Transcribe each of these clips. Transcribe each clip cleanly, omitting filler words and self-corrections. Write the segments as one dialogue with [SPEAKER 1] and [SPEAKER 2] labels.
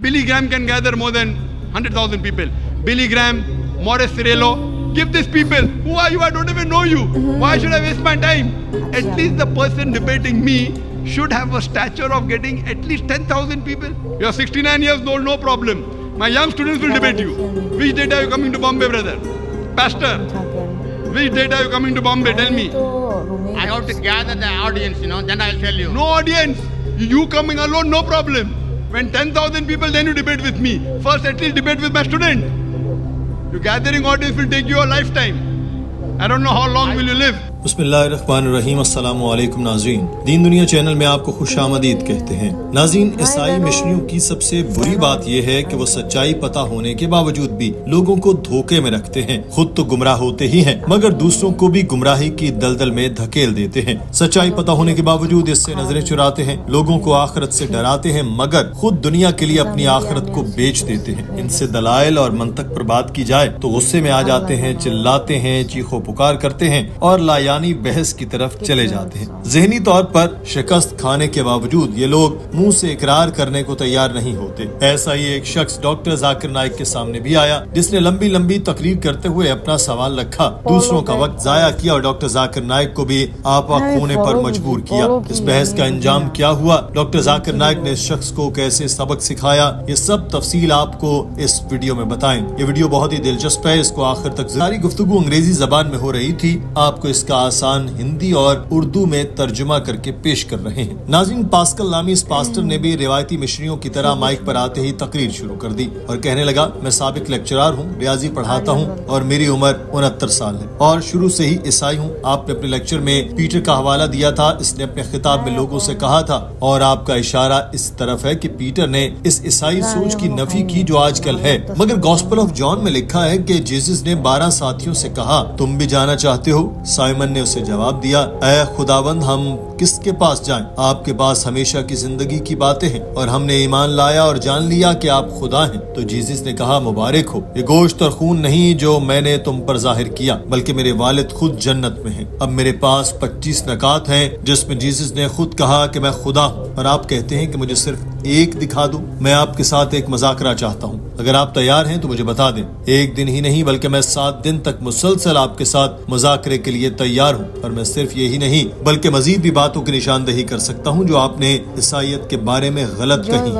[SPEAKER 1] Billy Graham can gather more than 100,000 people. Billy Graham, Morris Cerullo, give these people. Who are you? I don't even know you. Why should I waste my time? At least the person debating me should have a stature of getting at least 10,000 people. You are 69 years old, no problem. My young students will debate you. Which date are you coming to Bombay, brother? Pastor, which date are you coming to Bombay? Tell me.
[SPEAKER 2] I have to gather the audience, then I'll tell you.
[SPEAKER 1] No audience. You coming alone, no problem. When 10,000 people, then you debate with me. First, at least debate with my student. Your gathering audience will take you a lifetime. I don't know how long will you live.
[SPEAKER 3] बिस्मिल्लाहिर्रहमानिर्रहीम अस्सलामु अलैकुम नाज़रीन, दीन दुनिया channel में आपको खुशामदीद कहते हैं। नाज़रीन, ईसाई मिशनरियों की सबसे बुरी बात यह है कि वो सच्चाई पता होने के बावजूद भी लोगों को धोखे में रखते हैं। खुद तो गुमराह होते ही हैं, मगर दूसरों को भी गुमराही की दलदल में धकेल देते हैं। सच्चाई पता होने के बावजूद इससे नजरें चुराते हैं, लोगों को आखिरत से डराते हैं, मगर खुद दुनिया के लिए अपनी आखिरत को बेच देते हैं। इनसे दलाइल और मंतक पर बात की जाए तो गुस्से में आ जाते हैं, चिल्लाते हैं, चीखो पुकार करते हैं और यानी बहस की तरफ चले जाते हैं। ज़हनी तौर पर शिकस्त खाने के बावजूद ये लोग मुंह से इकरार करने को तैयार नहीं होते। ऐसा ही एक शख्स डॉक्टर जाकिर नाइक के सामने भी आया, जिसने लंबी लंबी तकरीर करते हुए अपना सवाल रखा, दूसरों का वक्त जाया किया और डॉक्टर जाकिर नाइक को भी आपा खोने पर मजबूर किया। इस बहस का अंजाम क्या हुआ, डॉक्टर जाकिर नाइक ने इस शख्स को कैसे सबक सिखाया, ये सब तफसील आपको इस वीडियो में बताएं। ये वीडियो बहुत ही दिलचस्प है, इसको आखिर तक। सारी गुफ्तगू अंग्रेजी जबान में हो रही थी, आपको इसका आसान हिंदी और उर्दू में तर्जुमा करके पेश कर रहे हैं। नाज़रीन, पास्कल नामी इस पास्टर ने भी रिवायती मिशनरियों की तरह माइक पर आते ही तकरीर शुरू कर दी और कहने लगा, मैं साबिक लेक्चरर हूँ, रियाजी पढ़ाता हूँ और मेरी उम्र 69 साल है और शुरू से ही ईसाई हूँ। आपने अपने लेक्चर में पीटर का हवाला दिया था, इसने अपने खिताब में लोगों से कहा था और आपका इशारा इस तरफ है कि पीटर ने इस ईसाई सोच की नफी की जो आजकल है। मगर गॉस्पेल ऑफ जॉन में लिखा है कि जीसस ने 12 साथियों से कहा, तुम भी जाना चाहते हो? साइमन ने उसे जवाब दिया, ऐ खुदावंद, हम किसके पास जाएं? आपके पास हमेशा की जिंदगी की बातें हैं और हमने ईमान लाया और जान लिया कि आप खुदा हैं। तो जीसस ने कहा, मुबारक हो, ये गोश्त और खून नहीं जो मैंने तुम पर जाहिर किया, बल्कि मेरे वालिद खुद जन्नत में हैं। अब मेरे पास 25 नकात हैं जिसमें जीसस ने खुद कहा कि मैं खुदा हूँ और आप कहते हैं कि मुझे सिर्फ एक दिखा दूं। मैं आपके साथ एक मजाकरा चाहता हूँ, अगर आप तैयार हैं तो मुझे बता दें। एक दिन ही नहीं बल्कि मैं 7 दिन तक मुसलसल आपके साथ मुजाकरे के लिए तैयार हूँ और मैं सिर्फ यही नहीं बल्कि मजीद भी बातों की निशानदेही कर सकता हूँ जो आपने ईसाईयत के बारे में गलत कही।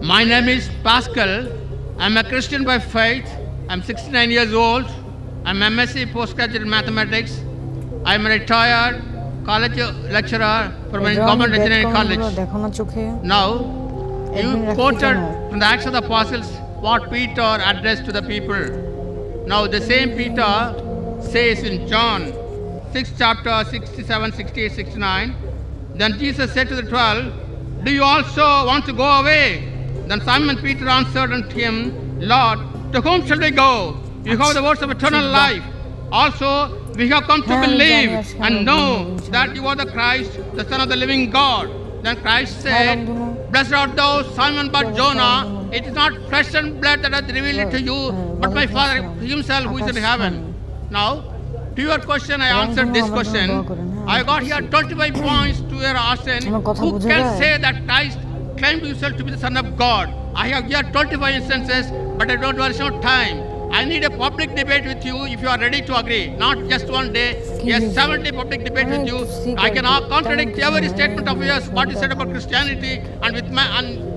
[SPEAKER 2] My name is Pascal. I'm a Christian by faith. I'm 69 years old. I'm MSc postgraduate mathematics. I'm a retired college lecturer from a government engineering college. Now, you quoted from the Acts of the Apostles what Peter addressed to the people. Now, the same Peter says in John 6 chapter 67, 68, 69, then Jesus said to the 12, do you also want to go away? Then Simon Peter answered unto him, Lord, to whom shall we go? You have the words of eternal life. Also, we have come to believe and know that you are the Christ, the Son of the living God. Then Christ said, blessed art thou, Simon Bar-Jonah, it is not flesh and blood that hath revealed it to you, but my Father himself who is in heaven. Now, to your question, I answered this question. I got here 25 points to your asking. Who can say that Christ claimed himself to be the Son of God? I have here 25 instances, but I don't waste no time. I need a public debate with you if you are ready to agree. Not just one day, yes, 70 public debate with you. I can contradict every statement of yours, what you said about Christianity, and with my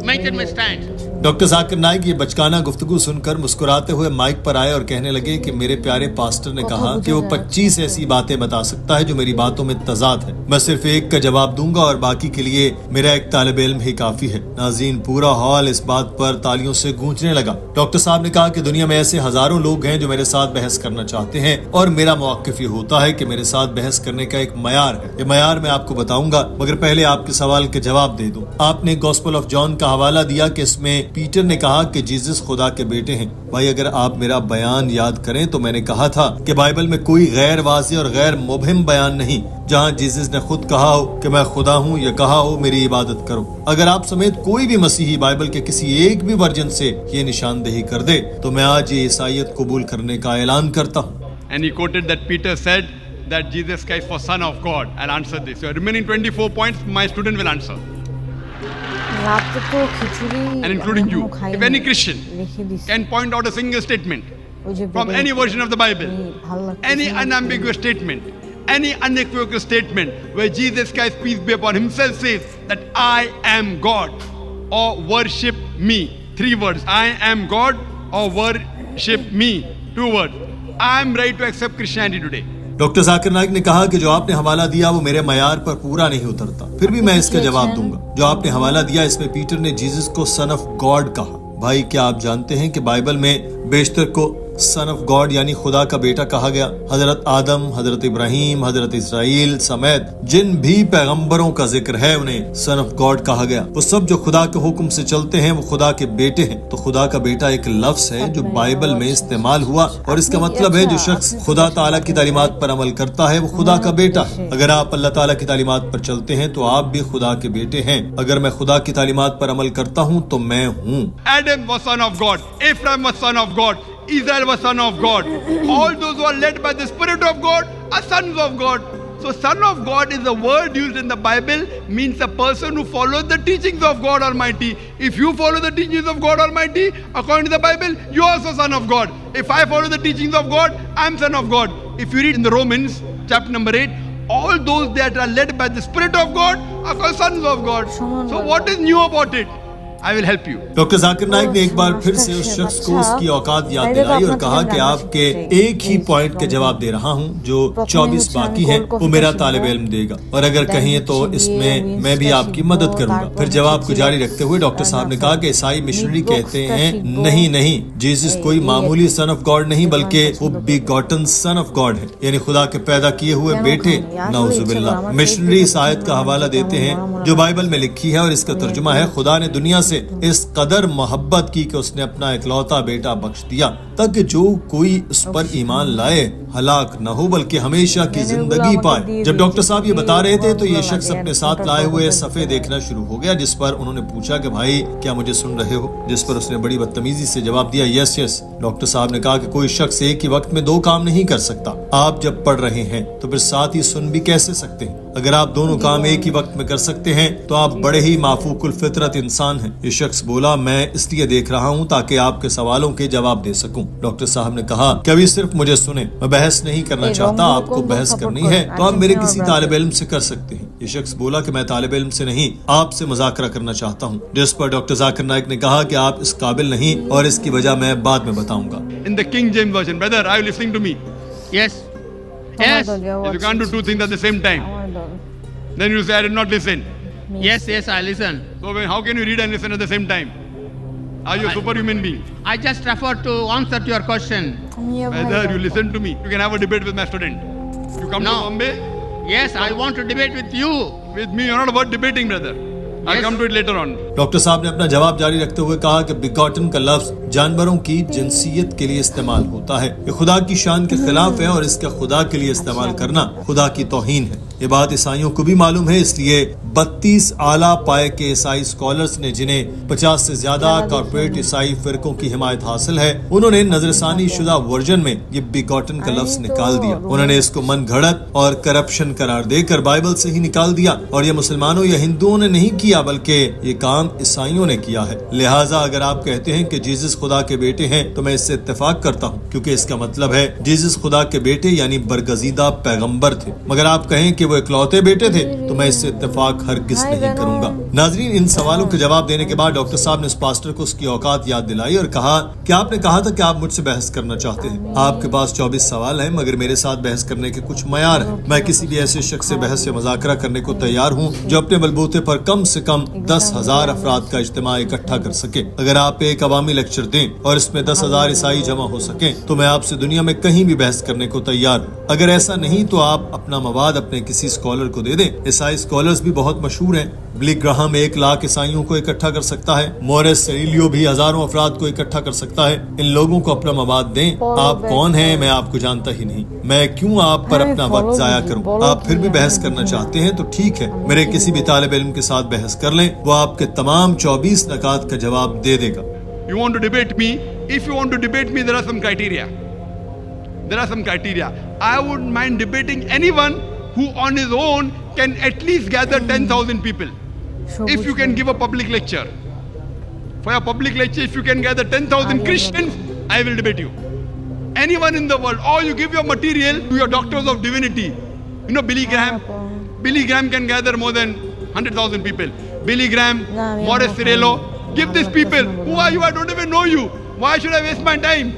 [SPEAKER 2] maintain my stand.
[SPEAKER 3] Doctor Zakir Naik ये बचकाना गुफ्तगू सुनकर मुस्कुराते हुए mic पर आए और कहने लगे कि मेरे प्यारे पास्टर ने कहा कि वो 25 ऐसी बातें बता सकता है जो मेरी बातों में तजाद है। मैं सिर्फ एक का जवाब दूंगा और बाकी के लिए मेरा एक तालिब इल्म ही काफी है। नाज़रीन, पूरा हॉल इस बात पर तालियों से गूंजने लगा। डॉक्टर साहब ने कहा कि दुनिया में ऐसे हजारों लोग हैं जो मेरे साथ बहस करना चाहते हैं और मेरा मौक़िफ़ ये होता है कि मेरे साथ बहस करने का एक मयार है। ये मयार मैं आपको बताऊंगा, मगर पहले आपके सवाल के जवाब दे दूं। आपने गॉस्पेल ऑफ जॉन का हवाला दिया कि इसमें पीटर ने कहा कि जीसस खुदा के बेटे हैं। भाई, अगर आप मेरा बयान याद करें तो मैंने कहा था कि बाइबल में कोई गैर वाज़ेह और गैर मुबहिम बयान नहीं जहां जीसस ने खुद कहा हो कि मैं खुदा हूं या कहा हो मेरी इबादत करो। अगर आप समेत कोई भी मसीही बाइबल के किसी एक भी वर्जन से ये निशानदेही कर दे तो मैं आज ये ईसाईयत कबूल करने का ऐलान करता हूँ।
[SPEAKER 1] And he quoted that Peter said that Jesus Christ was Son of God. I'll answer this. So remaining 24 points, my student will answer.
[SPEAKER 4] রাতে তো খিচুড়ি
[SPEAKER 1] and including you,
[SPEAKER 4] এখনো খাইনি।
[SPEAKER 1] if any Christian
[SPEAKER 4] রেখে দিছি।
[SPEAKER 1] can point out a single statement
[SPEAKER 4] ওই যে
[SPEAKER 1] from
[SPEAKER 4] বেডে
[SPEAKER 1] any version of the Bible,
[SPEAKER 4] ভালো লাগতেছে
[SPEAKER 1] any
[SPEAKER 4] না।
[SPEAKER 1] unambiguous statement, any unequivocal statement where Jesus Christ, peace be upon himself, says that I am God or worship me. 3 words. I am God or worship me. 2 words. I am ready to accept Christianity today.
[SPEAKER 3] Doctor Zakir Naik ने कहा कि जो आपने हवाला दिया वो मेरे मयार पर पूरा नहीं उतरता, फिर भी मैं इसका जवाब दूंगा। जो आपने हवाला दिया इसमें पीटर ने जीसस को सन ऑफ गॉड कहा। भाई क्या आप जानते हैं कि बाइबल में बेशतर को सन ऑफ गॉड यानी खुदा का बेटा कहा गया। हजरत आदम, हजरत इब्राहिम, हजरत इसराइल समेत जिन भी पैगंबरों का जिक्र है उन्हें सन ऑफ गॉड कहा गया। वो सब जो खुदा के हुक्म से चलते हैं वो खुदा के बेटे हैं। तो खुदा का बेटा एक लफ्ज है जो बाइबल में इस्तेमाल हुआ और इसका मतलब है जो शख्स खुदा ताला की तालीमात पर अमल करता है वो खुदा का बेटा है। अगर आप अल्लाह ताला की तालीमात पर चलते हैं तो आप भी खुदा के बेटे हैं। अगर मैं खुदा की तालीमात पर अमल करता हूँ तो मैं हूँ।
[SPEAKER 1] Adam was son of God. Abraham was son of God. Israel was son of God. All those who are led by the Spirit of God are sons of God. So son of God is a word used in the Bible, means a person who follows the teachings of God Almighty. If you follow the teachings of God Almighty, according to the Bible, you are also son of God. If I follow the teachings of God, I am son of God. If you read in the Romans, chapter number 8, all those that are led by the Spirit of God are called sons of God. So what is new about it? I will help you.
[SPEAKER 3] Doctor Zakir Naik ने एक बार फिर से उस शख्स को उसकी औकात याद दिलाई और कहा कि आपके एक ही पॉइंट के जवाब दे रहा हूं जो 24 बाकी हैं वो मेरा तालिब इल्म देगा और अगर कहें तो इसमें मैं भी आपकी मदद करूंगा। फिर जवाब को जारी रखते हुए डॉक्टर साहब ने कहा कि ईसाई मिशनरी कहते हैं नहीं जीसस कोई मामूली सन ऑफ गॉड नहीं बल्कि वो बिगॉटन सन ऑफ गॉड है, यानी खुदा के पैदा किए हुए बेटे। नाउजुबिल्लाह। मिशनरी इस आयत का हवाला देते हैं जो बाइबल में लिखी है और इसका तर्जुमा है खुदा ने दुनिया से इस कदर मोहब्बत की कि उसने अपना इकलौता बेटा बख्श दिया ताकि जो कोई उस पर ईमान लाए हलाक न हो बल्कि हमेशा की जिंदगी पाए। जब डॉक्टर साहब ये बता रहे थे तो ये शख्स अपने साथ लाए हुए सफ़े देखना शुरू हो गया, जिस पर उन्होंने पूछा कि भाई क्या मुझे सुन रहे हो, जिस पर उसने बड़ी बदतमीजी से जवाब दिया यस। डॉक्टर साहब ने कहा कि कोई शख्स एक ही वक्त में 2 काम नहीं कर सकता। आप जब पढ़ रहे हैं तो फिर साथ ही सुन भी कैसे सकते हैं? अगर आप दोनों काम एक ही वक्त में कर सकते हैं तो आप बड़े ही माफूकुल फितरत इंसान हैं। ये शख्स बोला मैं इसलिए देख रहा हूँ ताकि आपके सवालों के जवाब दे सकूं। डॉक्टर साहब ने कहा कि अभी सिर्फ मुझे सुने, मैं बहस नहीं करना चाहता, आपको बहस करनी है तो आप मेरे किसी तालिब इल्म से कर सकते हैं। ये शख्स बोला कि मैं तालिब इल्म से नहीं आपसे मुज़ाकरा करना चाहता हूँ, जिस पर डॉक्टर जाकिर नाइक ने कहा कि आप इस काबिल नहीं और इसकी वजह मैं बाद में बताऊंगा।
[SPEAKER 1] In the King James version, brother, are you listening to me?
[SPEAKER 2] Yes. Yes.
[SPEAKER 1] If you can't do 2 things at the same time, then you say I did not listen.
[SPEAKER 2] Yes, I listen.
[SPEAKER 1] So how can you read and listen at the same time? Are you a superhuman being?
[SPEAKER 2] I just refer to answer to your question.
[SPEAKER 1] Brother, you listen to me. You can have a debate with my student. You come to
[SPEAKER 2] No.
[SPEAKER 1] Bombay
[SPEAKER 2] Yes, I want to debate with you.
[SPEAKER 1] with me. You're not about debating, brother. I'll
[SPEAKER 2] Yes.
[SPEAKER 1] come to it later on.
[SPEAKER 3] Doctor साहब ने अपना जवाब जारी रखते हुए कहा कि begotten का लफ्ज जानवरों की जिनसियत के लिए इस्तेमाल होता है। ये खुदा की शान के खिलाफ है और इसका खुदा के लिए इस्तेमाल करना खुदा की तौहीन है। ये बात ईसाइयों को भी मालूम है, इसलिए 32 आला पाए के ईसाई स्कॉलर्स ने जिन्हें 50 से ज्यादा कॉर्पोरेट ईसाई फिरकों की हिमायत हासिल है उन्होंने नजरसानी शुदा वर्जन में ये बिगॉटन का लफ्ज निकाल दिया। उन्होंने इसको मन घड़त और करप्शन करार देकर बाइबल से ही निकाल दिया और ये मुसलमानों या हिंदुओं ने नहीं किया बल्कि ये काम ईसाइयों ने किया है। लिहाजा अगर आप कहते हैं कि जीसस खुदा के बेटे हैं तो मैं इससे इत्तेफाक करता हूँ, क्योंकि इसका मतलब है जीसस खुदा के बेटे यानी बरगजीदा पैगंबर थे। मगर आप कहें कि वो इकलौते बेटे थे तो मैं इससे इत्तेफाक हरगिज नहीं करूंगा। नाजरीन, इन सवालों के जवाब देने के बाद डॉक्टर साहब ने इस पास्टर को उसकी औकात याद दिलाई और कहा कि आपने कहा था कि आप मुझसे बहस करना चाहते हैं। आपके पास 24 सवाल हैं मगर मेरे साथ बहस करने के कुछ मयार हैं। मैं किसी भी ऐसे शख्स से बहस या मुज़ाकरा करने को तैयार हूँ जो अपने बलबूते पर कम से कम 10,000 अफराद का इज्तिमा इकट्ठा कर सके। अगर आप एक अवामी लेक्चर दें और इसमें 10,000 ईसाई जमा हो सके तो मैं आपसे दुनिया में कहीं भी बहस करने को तैयार हूँ। अगर ऐसा नहीं तो आप अपना मवाद अपने किसी स्कॉलर को दे दें। ईसाई स्कॉलर्स भी बहुत मशहूर हैं। बिली ग्राहम 1 लाख ईसाइयों को इकट्ठा कर सकता है। मोरिस सेरिलियो भी हजारों अफराद को इकट्ठा कर सकता है। इन लोगों को अपना मवाद दें। आप कौन हैं मैं आपको जानता ही नहीं, मैं क्यों आप पर अपना वक्त जाया करूं। आप फिर भी बहस करना चाहते हैं तो ठीक है, मेरे किसी भी तालिब इल्म के साथ बहस कर लें, वो आपके तमाम 24 नकात का जवाब दे देगा।
[SPEAKER 1] You want to debate me? If you want to debate me, there are some criteria. There are some criteria. I wouldn't mind debating anyone who on his own can at least gather 10,000 people. if you can give a public lecture. For a public lecture, if you can gather 10,000 Christians, I will debate you. Anyone in the world, or you give your material to your doctors of divinity. You know Billy Graham? Billy Graham can gather more than 100,000 people. Billy Graham, Morris Cerullo, give these people. Who are you? I don't even know you. Why should I waste my time?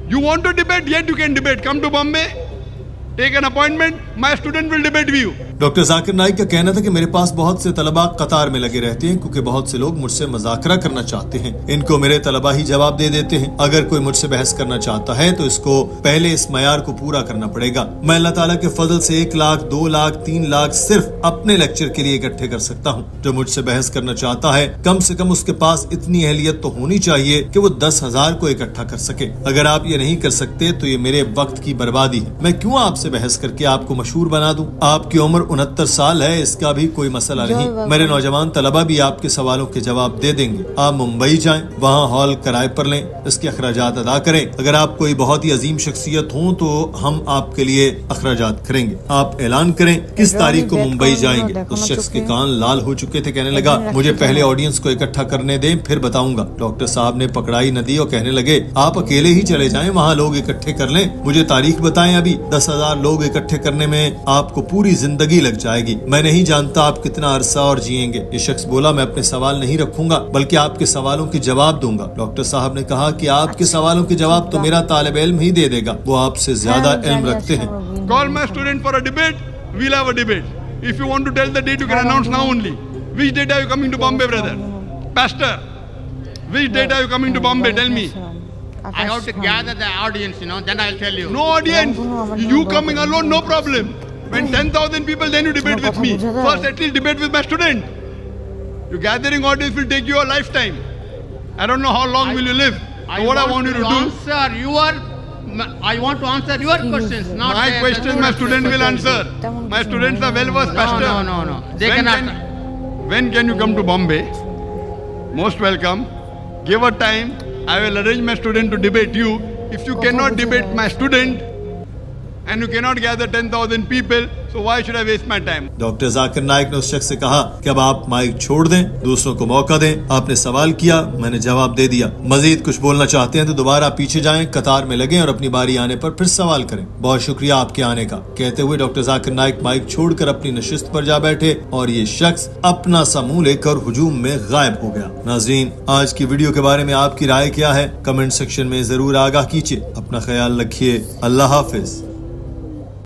[SPEAKER 1] You want to debate? Yet you can debate. Come to Bombay, take an appointment. My student will debate with you.
[SPEAKER 3] Doctor Zakir Naik का कहना था कि मेरे पास बहुत से तलबा कतार में लगे रहते हैं क्योंकि बहुत से लोग मुझसे मजाकरा करना चाहते हैं। इनको मेरे तलबा ही जवाब दे देते हैं। अगर कोई मुझसे बहस करना चाहता है तो इसको पहले इस मयार को पूरा करना पड़ेगा। मैं अल्लाह ताला के फजल से 1 लाख, 2 लाख, 3 लाख सिर्फ अपने लेक्चर के लिए इकट्ठे कर सकता हूँ। जो मुझसे बहस करना चाहता है कम से कम उसके पास इतनी अहलियत तो होनी चाहिए कि वो 10,000 को इकट्ठा कर सके। अगर आप ये नहीं कर सकते तो ये मेरे वक्त की बर्बादी है। मैं क्यों आपसे बहस करके आपको मशहूर बना दूं? आपकी उम्र 69 साल है, इसका भी कोई मसला नहीं। मेरे नौजवान तलबा भी आपके सवालों के जवाब दे देंगे। आप मुंबई जाएं, वहाँ हॉल किराए पर लें, इसके अखराजात अदा करें। अगर आप कोई बहुत ही अजीम शख्सियत हो तो हम आपके लिए अखराजात करेंगे। आप ऐलान करें किस तारीख को मुंबई जाएंगे। उस शख्स के कान लाल हो चुके थे, कहने लगा मुझे पहले ऑडियंस को इकट्ठा करने दें फिर बताऊंगा। डॉक्टर साहब ने पकड़ाई न दी और कहने लगे आप अकेले ही चले जाएं, वहाँ लोग इकट्ठे कर लें, मुझे तारीख बताएं। अभी 10,000 लोग इकट्ठे करने में आपको पूरी जिंदगी लग जाएगी। मैं नहीं जानता आप कितना अरसा और जिएंगे। ये शख्स बोला मैं अपने सवाल नहीं रखूंगा बल्कि आपके सवालों के जवाब दूंगा। डॉक्टर साहब ने कहा कि आपके सवालों के जवाब तो मेरा तालिब इल्म ही दे देगा, वो आपसे ज्यादा इल्म रखते हैं।
[SPEAKER 1] Call my student for a debate. We'll have a debate. If you want to tell the date, you can announce now only. Which date are you coming to Bombay, brother? Pastor, which date are you coming to Bombay? Tell me.
[SPEAKER 2] I have to gather the audience, then I'll tell you.
[SPEAKER 1] No audience. You coming alone, no problem. When 10,000 people, then you debate with me. First, at least debate with my student. Your gathering audience will take you a lifetime. I don't know how long will you live. So what I want you to do.
[SPEAKER 2] I want to answer your questions, not
[SPEAKER 1] My questions, my student will answer. My students are well versed, Pastor.
[SPEAKER 2] No. They cannot.
[SPEAKER 1] When can you come to Bombay? Most welcome. Give a time. I will arrange my student to debate you. If you cannot debate my student and you cannot gather 10,000 people, so why should I waste my time?
[SPEAKER 3] Doctor Zakir Naik ने उस शख्स से कहा कि अब आप mic छोड़ दें, दूसरों को मौका दें। आपने सवाल किया, मैंने जवाब दे दिया। मजीद कुछ बोलना चाहते हैं तो दोबारा पीछे जाएं, कतार में लगें और अपनी बारी आने पर फिर सवाल करें। बहुत शुक्रिया आपके आने का, कहते हुए डॉक्टर जाकिर नाइक माइक छोड़कर अपनी नशिस्त पर जा बैठे और ये शख्स अपना समूह लेकर हुजूम में गायब हो गया। नाज़रीन, आज की वीडियो के बारे में आपकी राय क्या है? कमेंट सेक्शन में जरूर आगाह कीजिए। अपना ख्याल रखिए। अल्लाह हाफिज।